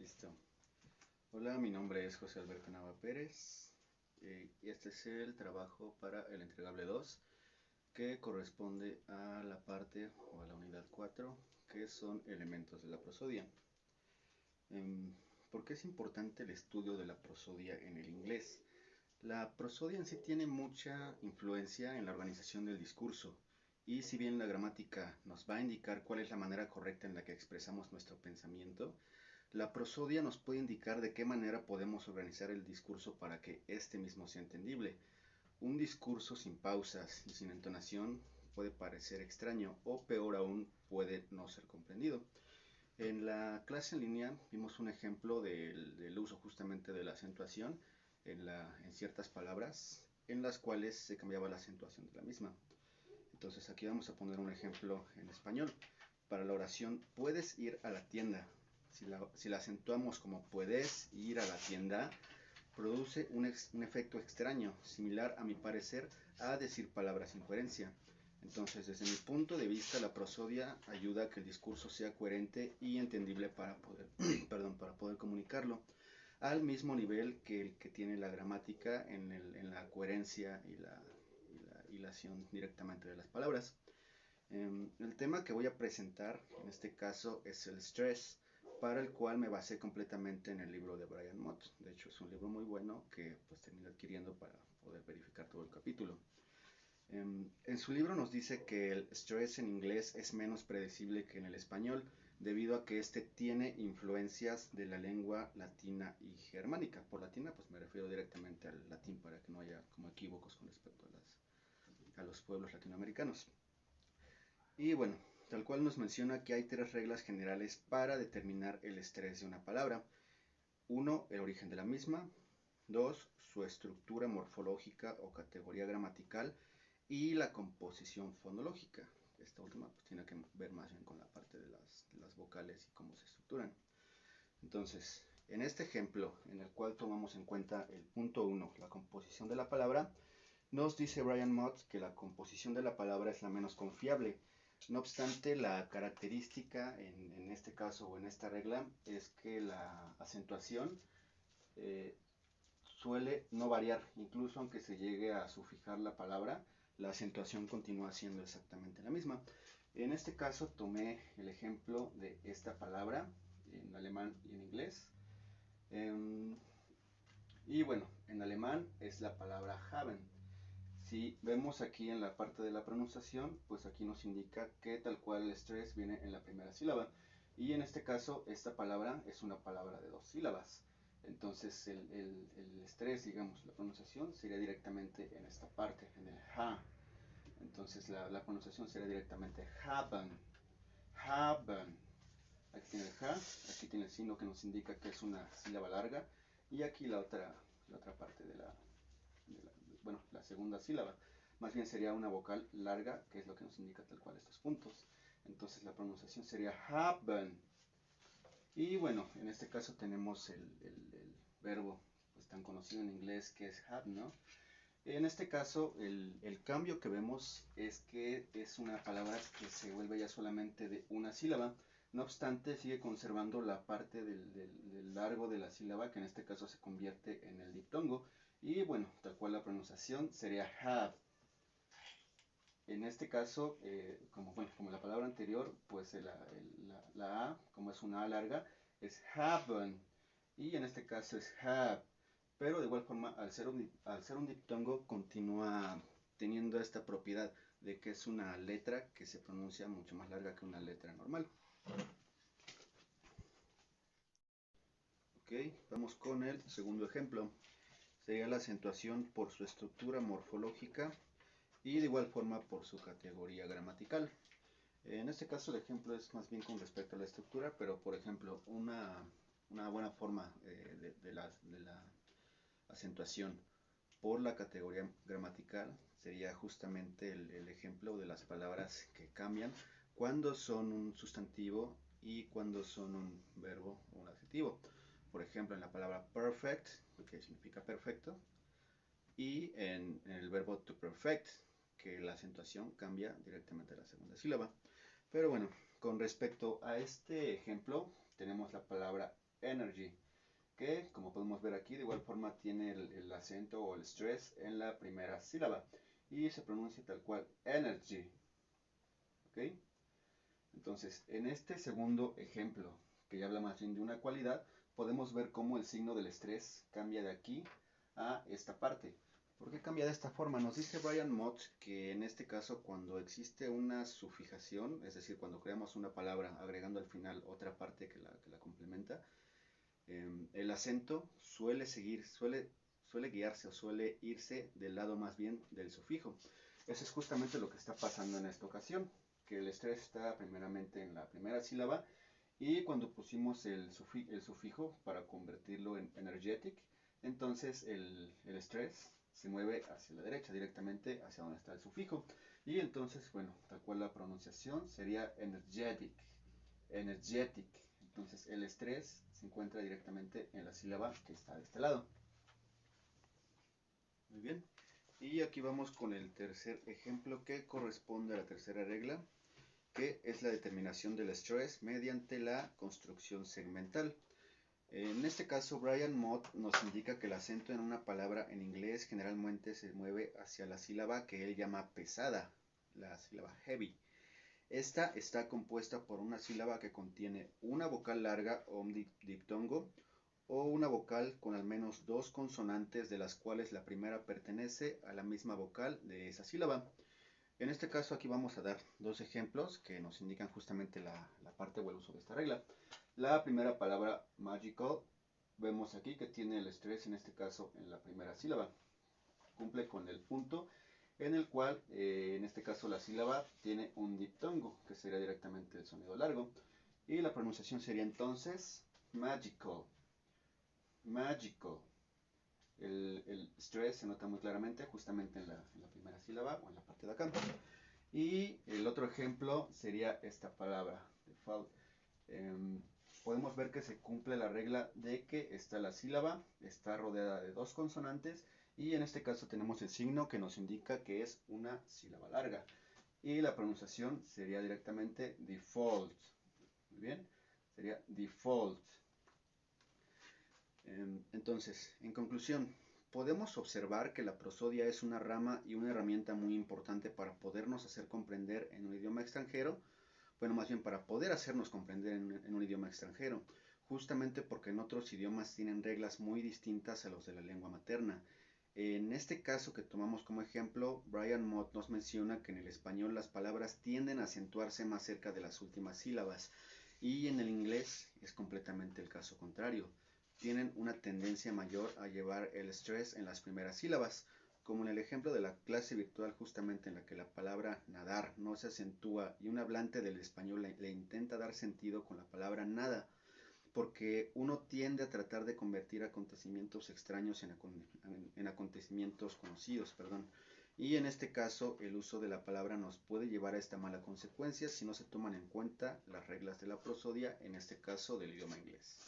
Listo. Hola, mi nombre es José Alberto Nava Pérez y este es el trabajo para el entregable 2 que corresponde a la parte o a la unidad 4 que son elementos de la prosodia. ¿Por qué es importante el estudio de la prosodia en el inglés? La prosodia en sí tiene mucha influencia en la organización del discurso y si bien la gramática nos va a indicar cuál es la manera correcta en la que expresamos nuestro pensamiento, la prosodia nos puede indicar de qué manera podemos organizar el discurso para que este mismo sea entendible. Un discurso sin pausas y sin entonación puede parecer extraño o peor aún puede no ser comprendido. En la clase en línea vimos un ejemplo del uso justamente de la acentuación en ciertas palabras en las cuales se cambiaba la acentuación de la misma. Entonces aquí vamos a poner un ejemplo en español. Para la oración puedes ir a la tienda. Si la acentuamos como puedes ir a la tienda, produce un efecto extraño, similar a mi parecer a decir palabras sin coherencia. Entonces, desde mi punto de vista, la prosodia ayuda a que el discurso sea coherente y entendible para poder, para poder comunicarlo, al mismo nivel que el que tiene la gramática en la coherencia y la hilación directamente de las palabras. El tema que voy a presentar en este caso es el stress, para el cual me basé completamente en el libro de Brian Mott. De hecho, es un libro muy bueno que pues terminé adquiriendo para poder verificar todo el capítulo. En su libro nos dice que el stress en inglés es menos predecible que en el español, debido a que este tiene influencias de la lengua latina y germánica. Por latina, pues me refiero directamente al latín para que no haya como equívocos con respecto a los pueblos latinoamericanos. Y bueno, tal cual nos menciona que hay tres reglas generales para determinar el estrés de una palabra. 1. El origen de la misma. 2. Su estructura morfológica o categoría gramatical. Y la composición fonológica. Esta última pues tiene que ver más bien con la parte de las vocales y cómo se estructuran. Entonces, en este ejemplo, en el cual tomamos en cuenta el punto 1, la composición de la palabra, nos dice Brian Mott que la composición de la palabra es la menos confiable. No obstante, la característica en este caso o en esta regla es que la acentuación suele no variar, incluso aunque se llegue a sufijar la palabra, la acentuación continúa siendo exactamente la misma. En este caso tomé el ejemplo de esta palabra en alemán y en inglés. Y bueno, en alemán es la palabra haben. Si vemos aquí en la parte de la pronunciación, pues aquí nos indica que tal cual el stress viene en la primera sílaba. Y en este caso, esta palabra es una palabra de 2 sílabas. Entonces el stress, digamos, la pronunciación sería directamente en esta parte, en el ha. Entonces la pronunciación sería directamente haben. Haben. Aquí tiene el ha, aquí tiene el signo que nos indica que es una sílaba larga. Y aquí la otra parte de bueno, la segunda sílaba. Más bien sería una vocal larga, que es lo que nos indica tal cual estos puntos. Entonces la pronunciación sería haben. Y bueno, en este caso tenemos el verbo pues, tan conocido en inglés que es have, ¿no? En este caso, el cambio que vemos es que es una palabra que se vuelve ya solamente de una sílaba. No obstante, sigue conservando la parte del largo de la sílaba, que en este caso se convierte en el diptongo. Y bueno, tal cual la pronunciación sería have. En este caso, como la palabra anterior, pues la A, como es una A larga, es haben. Y en este caso es have. Pero de igual forma, al ser un diptongo, continúa teniendo esta propiedad de que es una letra que se pronuncia mucho más larga que una letra normal. Ok, vamos con el segundo ejemplo. Sería la acentuación por su estructura morfológica y de igual forma por su categoría gramatical. En este caso el ejemplo es más bien con respecto a la estructura, pero por ejemplo una buena forma de la acentuación por la categoría gramatical sería justamente el ejemplo de las palabras que cambian cuando son un sustantivo y cuando son un verbo o un adjetivo. Por ejemplo, en la palabra perfect, que significa perfecto, y en el verbo to perfect, que la acentuación cambia directamente a la segunda sílaba. Pero bueno, con respecto a este ejemplo, tenemos la palabra energy, que como podemos ver aquí de igual forma tiene el acento o el stress en la primera sílaba y se pronuncia tal cual, energy. ¿Ok? Entonces, en este segundo ejemplo, que ya habla más bien de una cualidad, podemos ver cómo el signo del estrés cambia de aquí a esta parte. ¿Por qué cambia de esta forma? Nos dice Brian Mott que en este caso cuando existe una sufijación, es decir, cuando creamos una palabra agregando al final otra parte que la complementa, el acento suele guiarse o suele irse del lado más bien del sufijo. Eso es justamente lo que está pasando en esta ocasión, que el estrés está primeramente en la primera sílaba y cuando pusimos el sufijo para convertirlo en energetic, entonces el estrés se mueve hacia la derecha, directamente hacia donde está el sufijo. Y entonces, bueno, tal cual la pronunciación sería energetic, energetic. Entonces el estrés se encuentra directamente en la sílaba que está de este lado. Muy bien. Y aquí vamos con el tercer ejemplo que corresponde a la tercera regla, que es la determinación del estrés mediante la construcción segmental. En este caso, Brian Mott nos indica que el acento en una palabra en inglés generalmente se mueve hacia la sílaba que él llama pesada, la sílaba heavy. Esta está compuesta por una sílaba que contiene una vocal larga o un diptongo o una vocal con al menos dos consonantes de las cuales la primera pertenece a la misma vocal de esa sílaba. En este caso aquí vamos a dar dos ejemplos que nos indican justamente la parte o el uso de esta regla. La primera palabra magical, vemos aquí que tiene el estrés en este caso en la primera sílaba. Cumple con el punto en el cual en este caso la sílaba tiene un diptongo, que sería directamente el sonido largo. Y la pronunciación sería entonces magical, magical. El stress se nota muy claramente justamente en la primera sílaba o en la parte de acá. Y el otro ejemplo sería esta palabra, default. Podemos ver que se cumple la regla de que está la sílaba, está rodeada de dos consonantes y en este caso tenemos el signo que nos indica que es una sílaba larga. Y la pronunciación sería directamente default. Muy bien, sería default. Entonces, en conclusión, podemos observar que la prosodia es una rama y una herramienta muy importante para podernos hacer comprender en un idioma extranjero, bueno, más bien para poder hacernos comprender en un idioma extranjero, justamente porque en otros idiomas tienen reglas muy distintas a los de la lengua materna. En este caso que tomamos como ejemplo, Brian Mott nos menciona que en el español las palabras tienden a acentuarse más cerca de las últimas sílabas y en el inglés es completamente el caso contrario. Tienen una tendencia mayor a llevar el stress en las primeras sílabas, como en el ejemplo de la clase virtual justamente en la que la palabra nadar no se acentúa y un hablante del español le intenta dar sentido con la palabra nada, porque uno tiende a tratar de convertir acontecimientos extraños en acontecimientos conocidos, perdón. Y en este caso el uso de la palabra nos puede llevar a esta mala consecuencia si no se toman en cuenta las reglas de la prosodia, en este caso del idioma inglés.